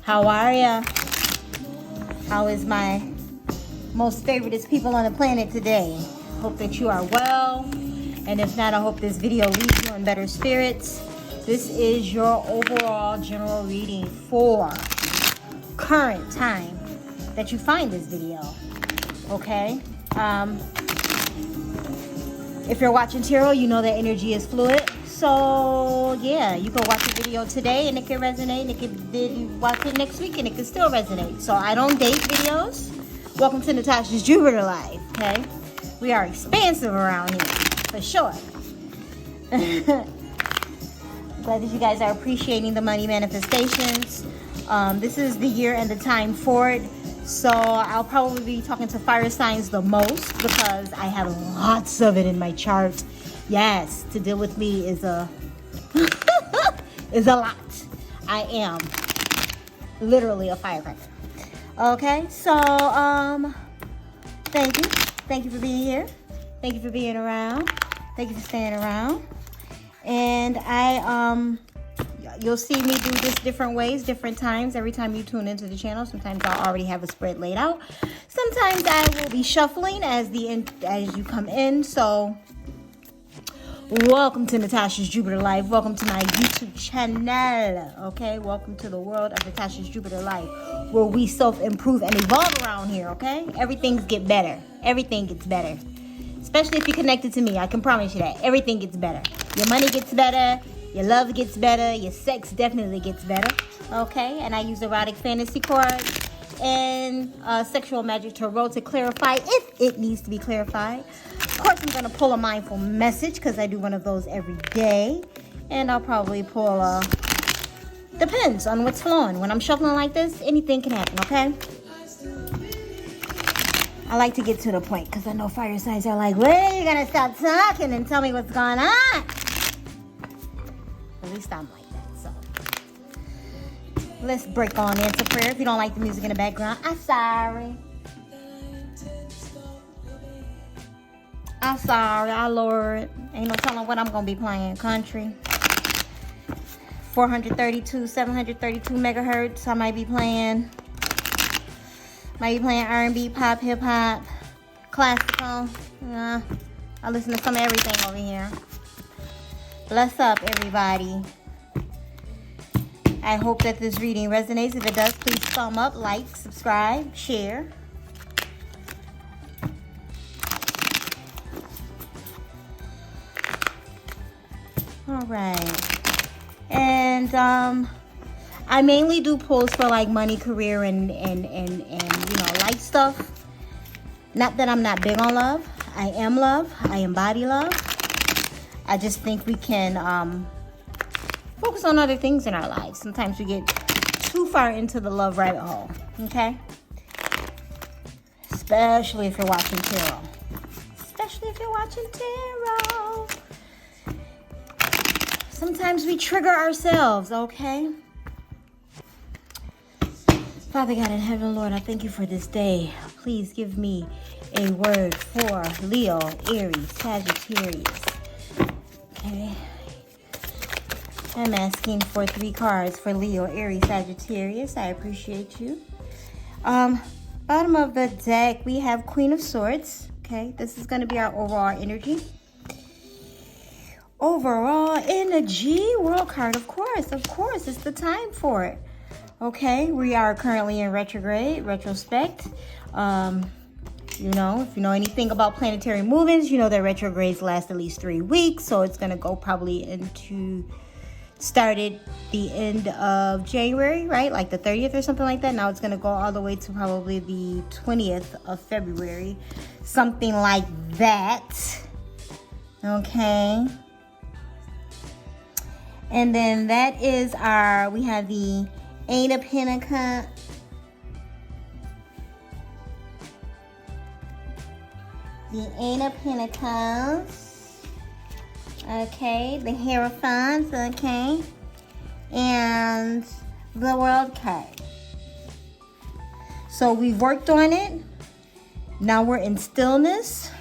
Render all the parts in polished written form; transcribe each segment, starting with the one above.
How are ya? How is my most favoriteest people on the planet today? Hope that you are well. And if not, I hope this video leaves you in better spirits. This is your overall general reading for current time that you find this video. Okay? If you're watching tarot, you know that energy is fluid. So yeah, you can watch a video today and it can resonate, and it can then watch it next week and it can still resonate. So I don't date videos. Welcome to Natasha's Jupiter Life. Okay, we are expansive around here for sure. Glad that you guys are appreciating the money manifestations. This is the year and the time for it. So I'll probably be talking to fire signs the most because I have lots of it in my chart. Yes, to deal with me is a is a lot. I am literally a firecracker. Okay, so thank you for being here. Thank you for being around. Thank you for staying around. And you'll see me do this different ways, different times every time you tune into the channel. Sometimes I'll already have a spread laid out. Sometimes I will be shuffling as you come in. So welcome to Natasha's Jupiter Life. Welcome to my YouTube channel. Okay, welcome to the world of Natasha's Jupiter Life, where we self-improve and evolve around here. Okay, everything gets better. Everything gets better, especially if you're connected to me. I can promise you that everything gets better. Your money gets better. Your love gets better. Your sex definitely gets better. Okay, and I use erotic fantasy cards and sexual magic tarot to clarify if it needs to be clarified. Of course, I'm going to pull a mindful message because I do one of those every day. And I'll probably pull depends on what's flowing. When I'm shuffling like this, anything can happen, okay? I like to get to the point because I know fire signs are like, when are you going to stop talking and tell me what's going on? At least I'm like that, so. Let's break on into prayer. If you don't like the music in the background, I'm sorry. I'm sorry, I lower it. Ain't no telling what I'm going to be playing. Country. 732 megahertz. I might be playing R&B, pop, hip-hop, classical. I listen to some of everything over here. Bless up, everybody. I hope that this reading resonates. If it does, please thumb up, like, subscribe, share. All right. And I mainly do pulls for like money, career, and life stuff. Not that I'm not big on love. I am love. I embody love. I just think we can focus on other things in our lives. Sometimes we get too far into the love rabbit hole. Okay? Especially if you're watching tarot. Sometimes we trigger ourselves, okay? Father God in heaven, Lord, I thank you for this day. Please give me a word for Leo, Aries, Sagittarius. Okay. I'm asking for 3 cards for Leo, Aries, Sagittarius. I appreciate you. Bottom of the deck, we have Queen of Swords. Okay, this is going to be our overall energy. Overall energy, world card, of course, it's the time for it. Okay, we are currently in retrospect. If you know anything about planetary movements, you know that retrogrades last at least 3 weeks. So it's going to go probably started the end of January, right? Like the 30th or something like that. Now it's going to go all the way to probably the 20th of February. Something like that. Okay. And then that is we have the Eight of Pentacles. The Eight of Pentacles. Okay, the Hierophant, okay. And the World card. So we've worked on it. Now we're in stillness.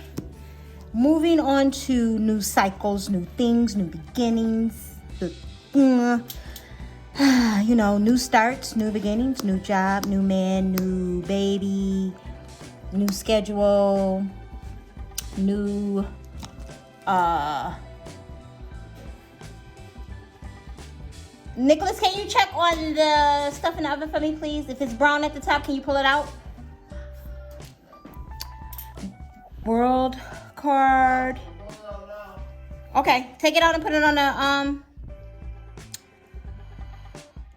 Moving on to new cycles, new things, new beginnings. you know, new starts, new beginnings, new job, new man, new baby, new schedule, new, Nicholas, can you check on the stuff in the oven for me, please? If it's brown at the top, can you pull it out? World card. Okay, take it out and put it on the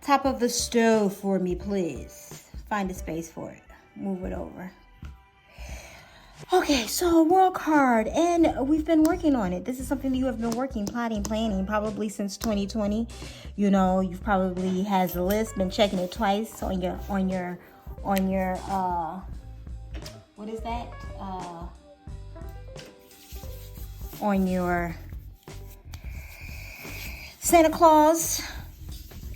top of the stove for me, please. Find a space for it. Move it over. Okay, so world card, and we've been working on it. This is something that you have been working, plotting, planning, probably since 2020. You know, you've probably has a list, been checking it twice on your what is that? On your Santa Claus.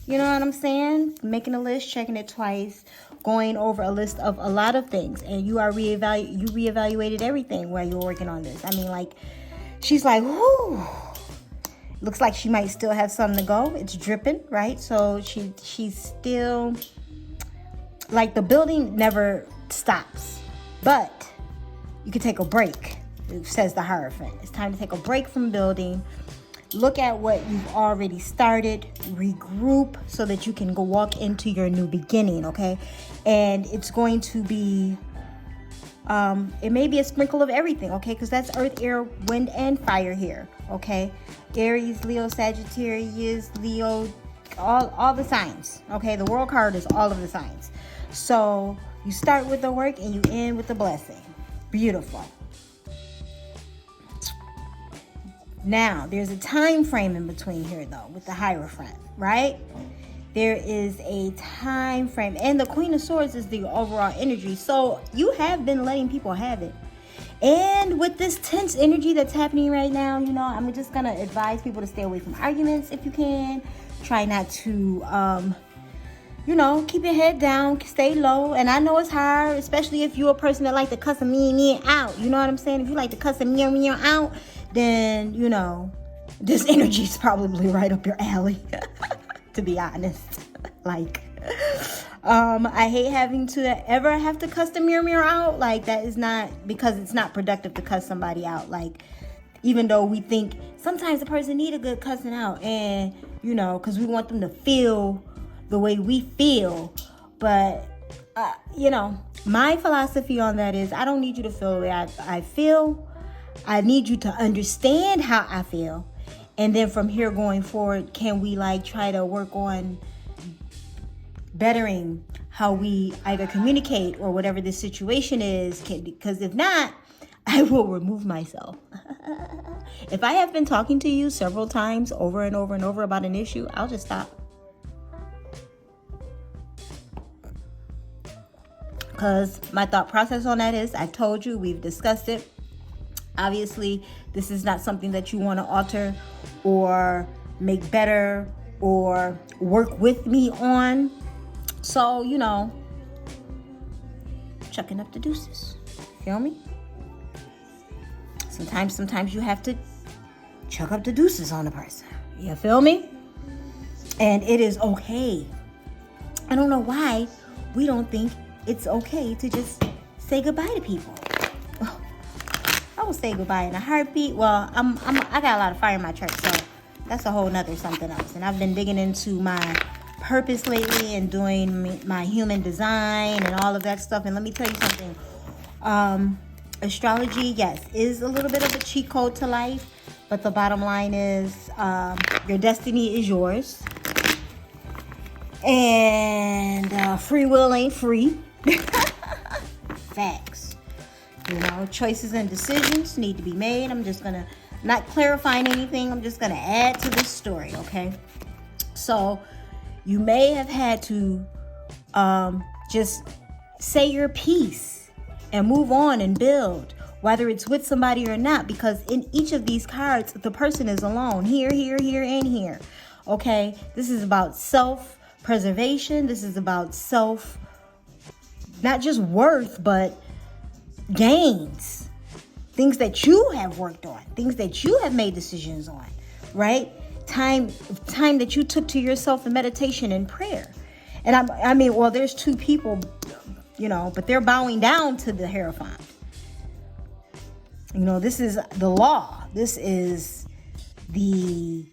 You know what I'm saying? Making a list, checking it twice, going over a list of a lot of things, and you reevaluated everything while you were working on this. I mean, like, she's like, whoo. Looks like she might still have some to go. It's dripping, right? So she's still, like, the building never stops, but you can take a break, says the Hierophant. It's time to take a break from building. Look at what you've already started, regroup so that you can go walk into your new beginning, okay? And it's going to be, it may be a sprinkle of everything, okay? Because that's earth, air, wind, and fire here, okay? Aries, Leo, Sagittarius, Leo, all the signs, okay? The world card is all of the signs. So you start with the work and you end with the blessing. Beautiful. Now, there's a time frame in between here, though, with the Hierophant, right? There is a time frame. And the Queen of Swords is the overall energy. So you have been letting people have it. And with this tense energy that's happening right now, you know, I'm just going to advise people to stay away from arguments if you can. Try not to, you know, keep your head down, stay low. And I know it's hard, especially if you're a person that like to cuss a me out. You know what I'm saying? If you like to cuss a me out, then, you know, this energy is probably right up your alley, to be honest. Like, I hate having to ever have to cuss the mirror out. Like, that is not, because it's not productive to cuss somebody out. Like, even though we think sometimes a person need a good cussing out, and, you know, because we want them to feel the way we feel. But, you know, my philosophy on that is I don't need you to feel the way I feel. I need you to understand how I feel. And then from here going forward, can we like try to work on bettering how we either communicate or whatever the situation is? Because if not, I will remove myself. If I have been talking to you several times over and over and over about an issue, I'll just stop. Because my thought process on that is, I told you, we've discussed it. Obviously, this is not something that you want to alter or make better or work with me on. So, you know, chucking up the deuces. Feel me? Sometimes you have to chuck up the deuces on a person. You feel me? And it is okay. I don't know why we don't think it's okay to just say goodbye to people. I will say goodbye in a heartbeat. Well, I got a lot of fire in my church, so that's a whole nother something else. And I've been digging into my purpose lately and doing my human design and all of that stuff. And let me tell you something. Astrology, yes, is a little bit of a cheat code to life, but the bottom line is your destiny is yours. And free will ain't free. Facts. You know, choices and decisions need to be made. I'm just going to, not clarifying anything, I'm just going to add to this story, okay? So, you may have had to just say your piece and move on and build, whether it's with somebody or not, because in each of these cards, the person is alone. Here, and here, okay? This is about self-preservation. This is about self, not just worth, but gains, things that you have worked on, things that you have made decisions on, right? time that you took to yourself in meditation and prayer. And I mean, well, there's two people, you know, but they're bowing down to the Hierophant. You know, this is the law. This is the,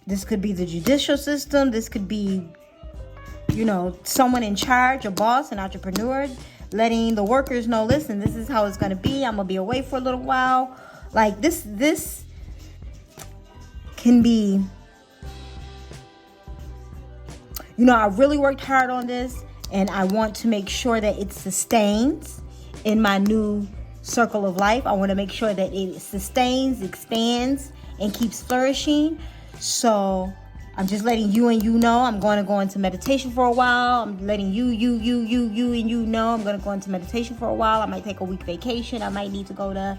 this could be the judicial system. This could be, you know, someone in charge, a boss, an entrepreneur, letting the workers know, listen, this is how it's going to be. I'm going to be away for a little while. Like this can be, you know, I really worked hard on this, and I want to make sure that it sustains in my new circle of life. I want to make sure that it sustains, expands, and keeps flourishing. So I'm just letting you and you know I'm going to go into meditation for a while. I'm letting you and you know I'm going to go into meditation for a while. I might take a week vacation. I might need to go to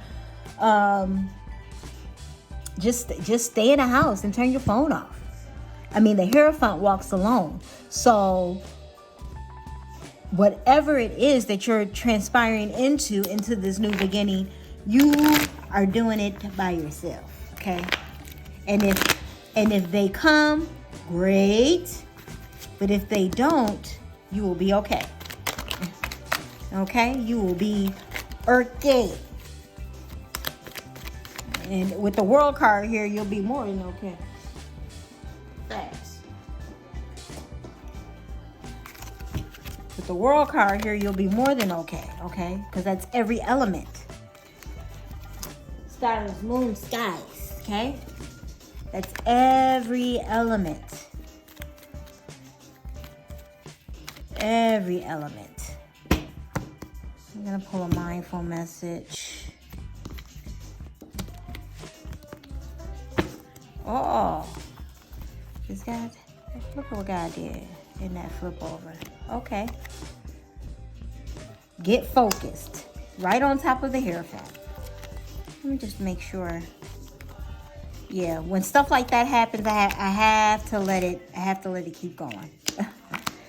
just stay in the house and turn your phone off. I mean, the Hierophant walks alone. So whatever it is that you're transpiring into this new beginning, you are doing it by yourself, okay? And if they come, great. But if they don't, you will be okay. Okay? You will be okay. And with the World card here, you'll be more than okay. Facts. With the World card here, you'll be more than okay. Okay? Because that's every element. Stars, moon, skies. Okay? That's every element. Every element. I'm going to pull a mindful message. Oh. This guy, look at what God did in that flip over. Okay. Get focused. Right on top of the Hierophant. Let me just make sure. Yeah, when stuff like that happens, I have to let it keep going.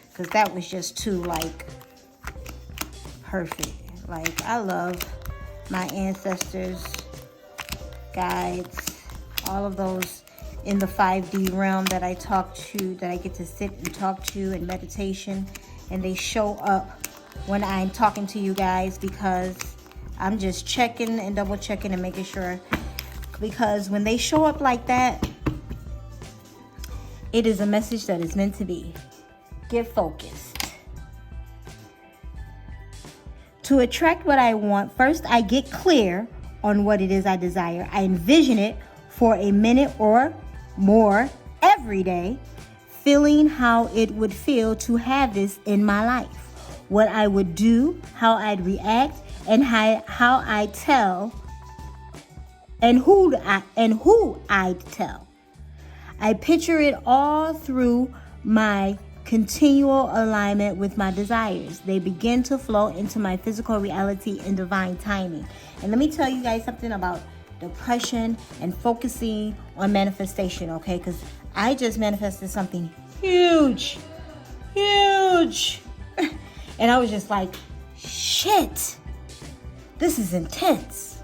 Because that was just too, like, perfect. Like, I love my ancestors, guides, all of those in the 5D realm that I talk to, that I get to sit and talk to in meditation. And they show up when I'm talking to you guys, because I'm just checking and double checking and making sure. Because when they show up like that, it is a message that is meant to be. Get focused. To attract what I want, first I get clear on what it is I desire. I envision it for a minute or more every day, feeling how it would feel to have this in my life. What I would do, how I'd react, and how I tell, and who I'd tell. I picture it all through my continual alignment with my desires. They begin to flow into my physical reality in divine timing. And let me tell you guys something about depression and focusing on manifestation, okay? Because I just manifested something huge. And I was just like, shit, this is intense.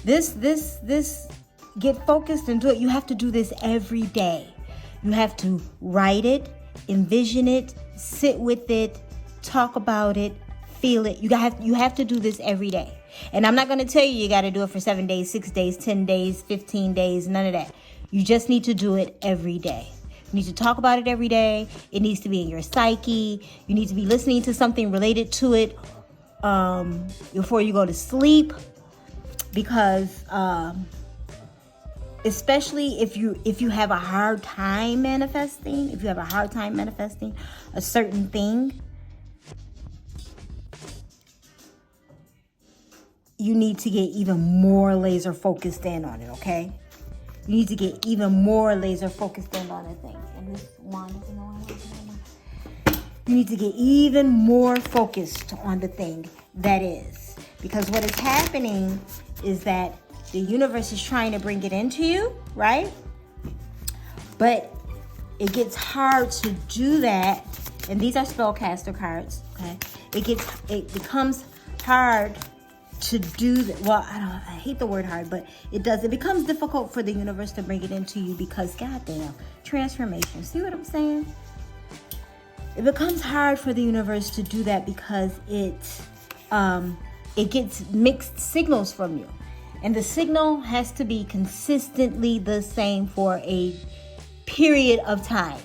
This, get focused and do it. You have to do this every day. You have to write it, envision it, sit with it, talk about it, feel it. You have to do this every day. And I'm not going to tell you got to do it for 7 days, 6 days, 10 days, 15 days, none of that. You just need to do it every day. You need to talk about it every day. It needs to be in your psyche. You need to be listening to something related to it before you go to sleep. Because especially if you have a hard time manifesting, a certain thing, you need to get even more laser focused in on it, okay? You need to get even more laser focused in on the thing. And this wand is in the way. You need to get even more focused on the thing that is. Because what is happening is that the universe is trying to bring it into you, right? But it gets hard to do that. And these are spellcaster cards, okay? It becomes hard to do that. Well, I hate the word hard, but it does. It becomes difficult for the universe to bring it into you because, goddamn, transformation. See what I'm saying? It becomes hard for the universe to do that because it gets mixed signals from you. And the signal has to be consistently the same for a period of time,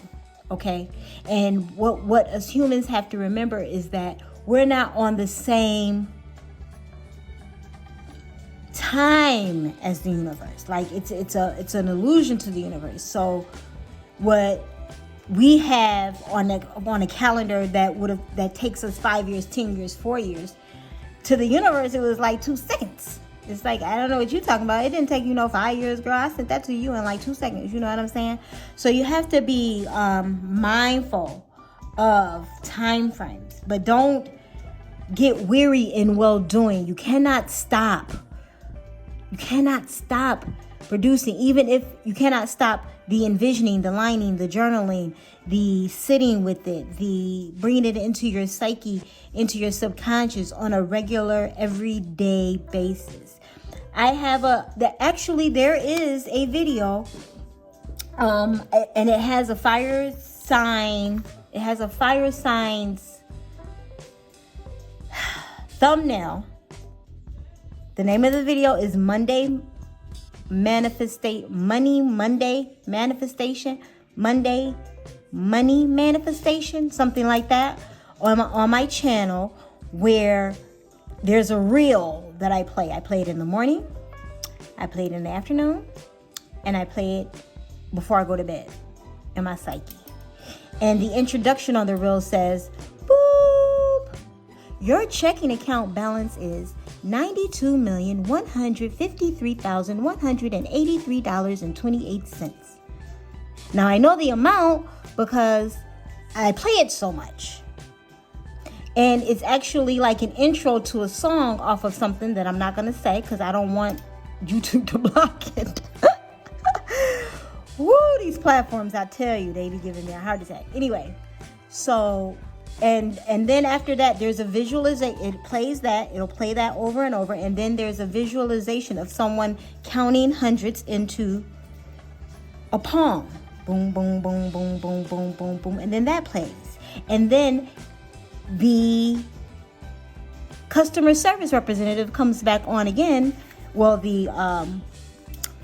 okay? And what us humans have to remember is that we're not on the same time as the universe. Like it's an illusion to the universe. So what we have on a calendar that takes us 5 years, 10 years, 4 years, to the universe it was like 2 seconds. It's like, I don't know what you're talking about. It didn't take 5 years, girl. I sent that to you in like 2 seconds. You know what I'm saying? So you have to be mindful of time frames, but don't get weary in well doing. You cannot stop. You cannot stop producing, even if you cannot stop the envisioning, the lining, the journaling, the sitting with it, the bringing it into your psyche, into your subconscious on a regular, everyday basis. I have there is a video, and it has a fire sign. It has a fire sign's thumbnail. The name of the video is Monday Money Manifestation, something like that, on my channel, where there's a reel that I play. I play it in the morning, I play it in the afternoon, and I play it before I go to bed in my psyche. And the introduction on the reel says, boop, your checking account balance is $92,153,183.28. Now I know the amount because I play it so much. And it's actually like an intro to a song off of something that I'm not going to say because I don't want YouTube to block it. Woo, these platforms, I tell you, they be giving me a heart attack. Anyway, so, and then after that, there's a visualization. It plays that. It'll play that over and over. And then there's a visualization of someone counting hundreds into a palm. Boom, boom, boom, boom, boom, boom, boom, boom. And then that plays. And then the customer service representative comes back on again. Well, the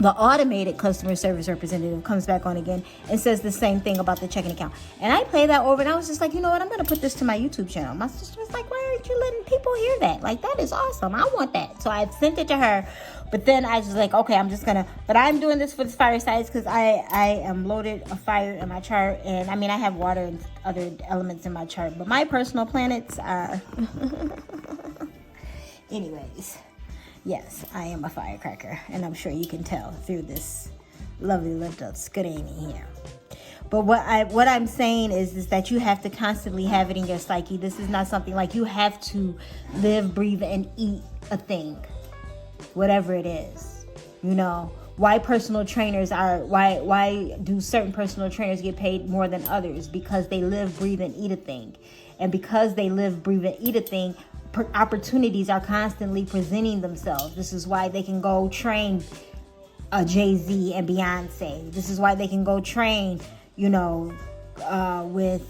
automated customer service representative comes back on again and says the same thing about the checking account. And I play that over, and I was just like, you know what? I'm going to put this to my YouTube channel. My sister was like, why aren't you letting people hear that? Like, that is awesome. I want that. So I sent it to her. But then I was like, okay, I'm just going to, but I'm doing this for the fire sites because I am loaded of fire in my chart. And I mean, I have water and other elements in my chart, but my personal planets are, anyways. Yes, I am a firecracker, and I'm sure you can tell through this lovely lift up scudini here. But what I'm saying is that you have to constantly have it in your psyche. This is not something like you have to live, breathe, and eat a thing, whatever it is. You know, why do certain personal trainers get paid more than others? Because they live, breathe, and eat a thing. And because they live, breathe, and eat a thing, opportunities are constantly presenting themselves. This is why they can go train Jay-Z and Beyonce. This is why they can go train, with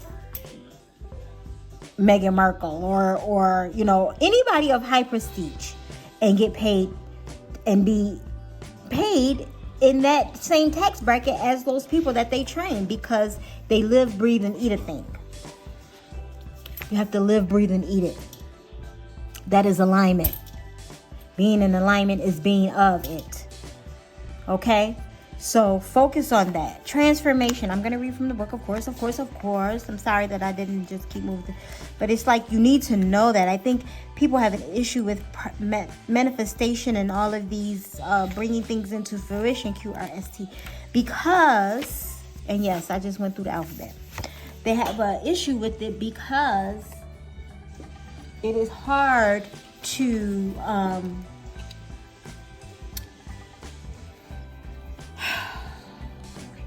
Meghan Markle or anybody of high prestige and get paid and be paid in that same tax bracket as those people that they train because they live, breathe, and eat a thing. You have to live, breathe, and eat it. That is alignment. Being in alignment is being of it. Okay? So focus on that. Transformation. I'm going to read from the book, of course. I'm sorry that I didn't just keep moving. But it's like you need to know that. I think people have an issue with manifestation and all of these bringing things into fruition, QRST. Because, and yes, I just went through the alphabet. They have an issue with it because it is hard to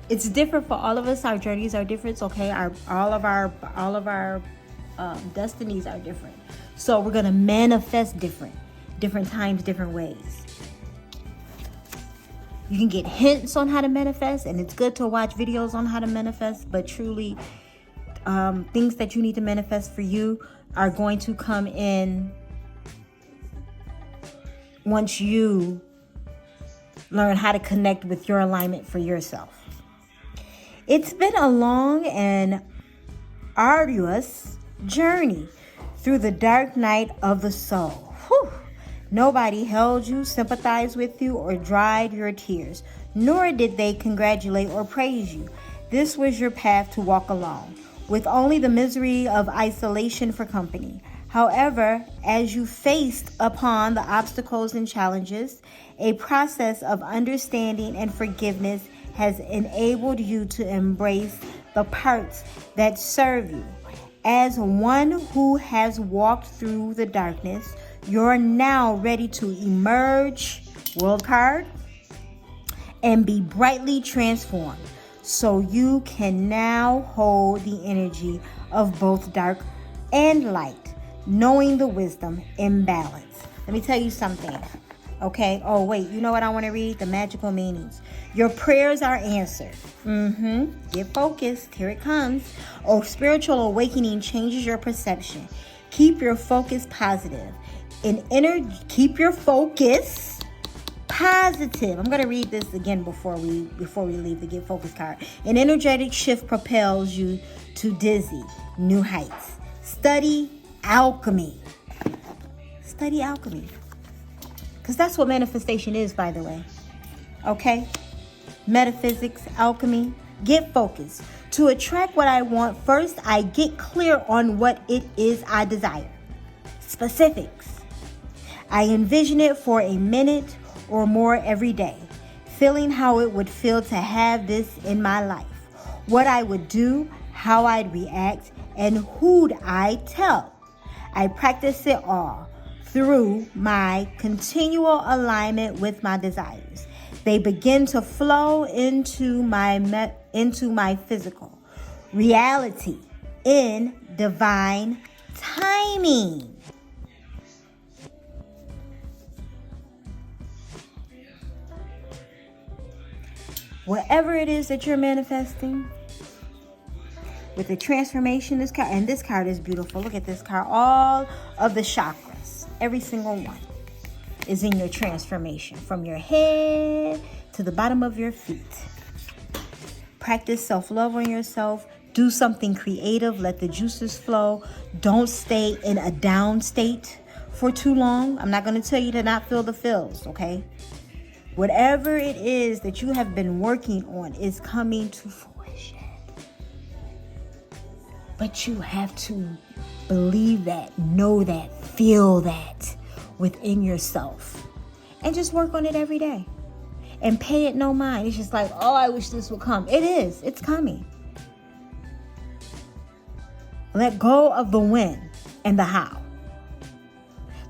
it's different for all of us. Our journeys are different, okay? All of our destinies are different. So we're gonna manifest different. different times, different ways. You can get hints on how to manifest, and it's good to watch videos on how to manifest, but truly, things that you need to manifest for you are going to come in once you learn how to connect with your alignment for yourself. It's been a long and arduous journey through the dark night of the soul. Whew. Nobody held you, sympathized with you, or dried your tears, nor did they congratulate or praise you. This was your path to walk alone, with only the misery of isolation for company. However, as you faced upon the obstacles and challenges, a process of understanding and forgiveness has enabled you to embrace the parts that serve you. As one who has walked through the darkness, you're now ready to emerge, world card, and be brightly transformed. So you can now hold the energy of both dark and light, knowing the wisdom in balance. Let me tell you something, okay? Oh, wait, you know what I want to read? The magical meanings. Your prayers are answered. Get focused. Here it comes. Oh, spiritual awakening changes your perception. Keep your focus positive. Keep your focus positive. I'm going to read this again before we leave the Get Focused card. An energetic shift propels you to dizzy new heights. Study alchemy. Study alchemy. Because that's what manifestation is, by the way. Okay? Metaphysics, alchemy. Get focused. To attract what I want, first I get clear on what it is I desire. Specifics. I envision it for a minute or more every day, feeling how it would feel to have this in my life, what I would do, how I'd react, and who'd I tell. I practice it all through my continual alignment with my desires. They begin to flow into my physical reality in divine timing. Whatever it is that you're manifesting, with the transformation, this card is beautiful. Look at this card. All of the chakras, every single one, is in your transformation, from your head to the bottom of your feet. Practice self-love on yourself. Do something creative. Let the juices flow. Don't stay in a down state for too long. I'm not going to tell you to not feel the feels, okay? Whatever it is that you have been working on is coming to fruition. But you have to believe that, know that, feel that within yourself. And just work on it every day. And pay it no mind. It's just like, oh, I wish this would come. It is. It's coming. Let go of the when and the how.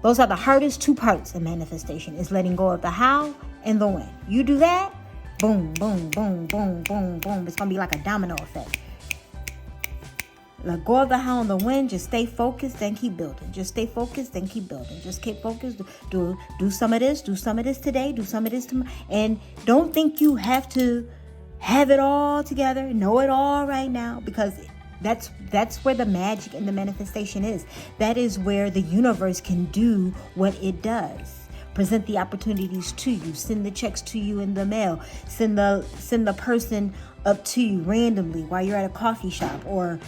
Those are the hardest two parts of manifestation, is letting go of the how and the when. You do that, boom, boom, boom, boom, boom, boom. It's going to be like a domino effect. Let go of the how and the when. Just stay focused and keep building. Just stay focused and keep building. Just keep focused. Do some of this. Do some of this today. Do some of this tomorrow. And don't think you have to have it all together. Know it all right now, because that's where the magic and the manifestation is. That is where the universe can do what it does. Present the opportunities to you. Send the checks to you in the mail. Send the person up to you randomly while you're at a coffee shop, or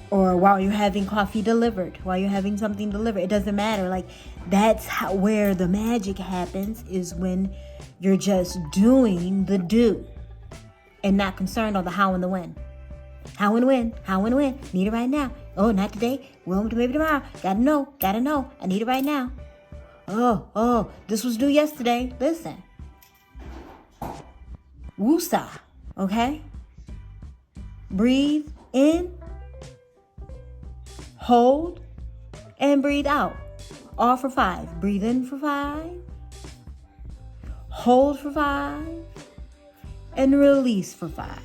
while you're having coffee delivered, while you're having something delivered. It doesn't matter. Like, that's where the magic happens, is when you're just doing the do and not concerned on the how and the when. How and when, how and when. Need it right now. Oh, not today. Well, maybe tomorrow. Gotta know. I need it right now. Oh, this was due yesterday. Listen. Woosah. Okay? Breathe in. Hold. And breathe out. All for 5. Breathe in for 5. Hold for 5. And release for 5.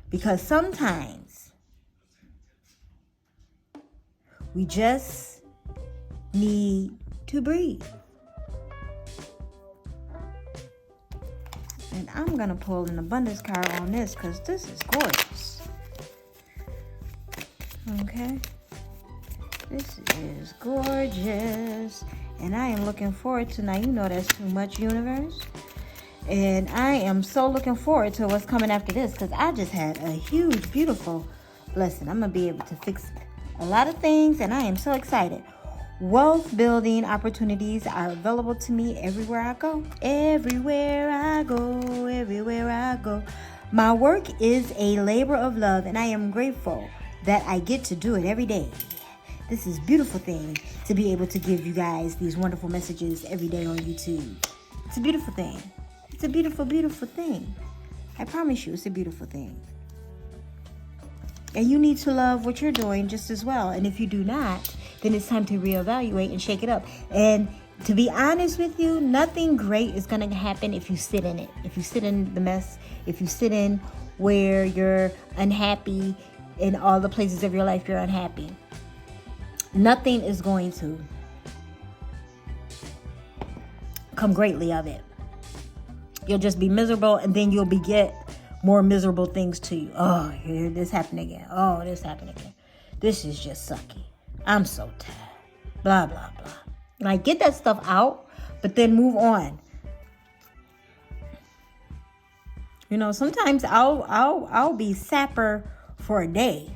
Because sometimes We just need to breathe. And I'm going to pull an abundance card on this because this is gorgeous. Okay. This is gorgeous. And I am looking forward to, now you know that's too much, universe. And I am so looking forward to what's coming after this because I just had a huge, beautiful blessing. I'm going to be able to fix a lot of things and I am so excited. Wealth building opportunities are available to me everywhere I go. Everywhere I go, everywhere I go. My work is a labor of love and I am grateful that I get to do it every day. This is a beautiful thing to be able to give you guys these wonderful messages every day on YouTube. It's a beautiful thing. It's a beautiful, beautiful thing. I promise you it's a beautiful thing. And you need to love what you're doing just as well. And if you do not, then it's time to reevaluate and shake it up. And to be honest with you, nothing great is going to happen if you sit in it. If you sit in the mess, if you sit in where you're unhappy, in all the places of your life you're unhappy. Nothing is going to come greatly of it. You'll just be miserable and then you'll get more miserable things to you. Oh, here this happened again. Oh, this happened again. This is just sucky. I'm so tired. Blah, blah, blah. Like, get that stuff out, but then move on. You know, sometimes I'll be sapper for a day.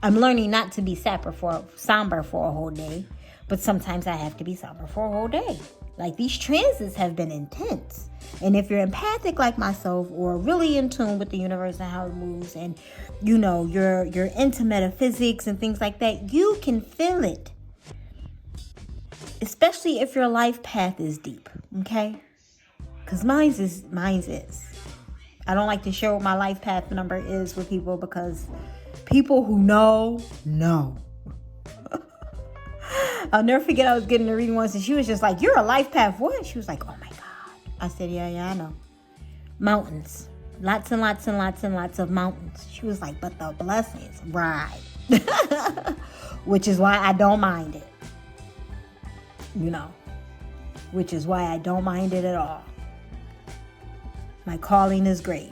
I'm learning not to be somber for a whole day, but sometimes I have to be somber for a whole day. Like, these transits have been intense. And if you're empathic like myself or really in tune with the universe and how it moves and, you know, you're into metaphysics and things like that, you can feel it. Especially if your life path is deep, okay? Because mine's is. I don't like to share what my life path number is with people because people who know. I'll never forget I was getting a reading once and she was just like, "You're a life path what?" She was like, "Oh my God." I said, yeah, I know. Mountains. Lots and lots and lots and lots of mountains. She was like, "But the blessings." Right. Which is why I don't mind it. You know. Which is why I don't mind it at all. My calling is great.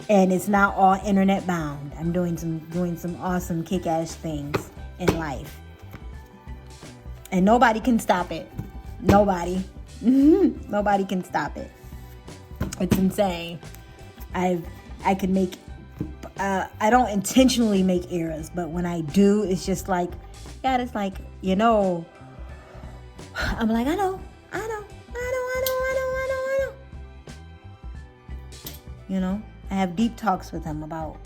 And it's not all internet bound. I'm doing some awesome kick-ass things in life. And nobody can stop it. Nobody. Nobody can stop it. It's insane. I can make, I don't intentionally make errors, but when I do, it's just like, God, it's like, you know, I'm like, I know. You know, I have deep talks with him about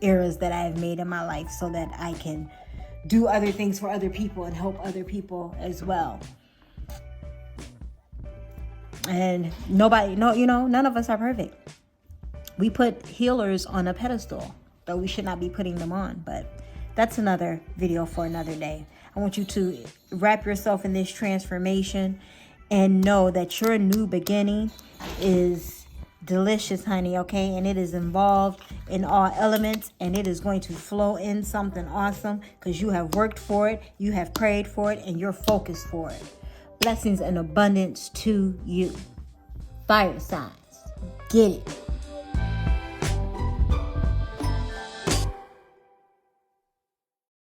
errors that I have made in my life so that I can do other things for other people and help other people as well. And none of us are perfect. We put healers on a pedestal, though we should not be putting them on, but that's another video for another day. I want you to wrap yourself in this transformation and know that your new beginning is delicious, honey, okay? And it is involved in all elements, and it is going to flow in something awesome because you have worked for it, you have prayed for it, and you're focused for it. Blessings and abundance to you. Fire signs. Get it.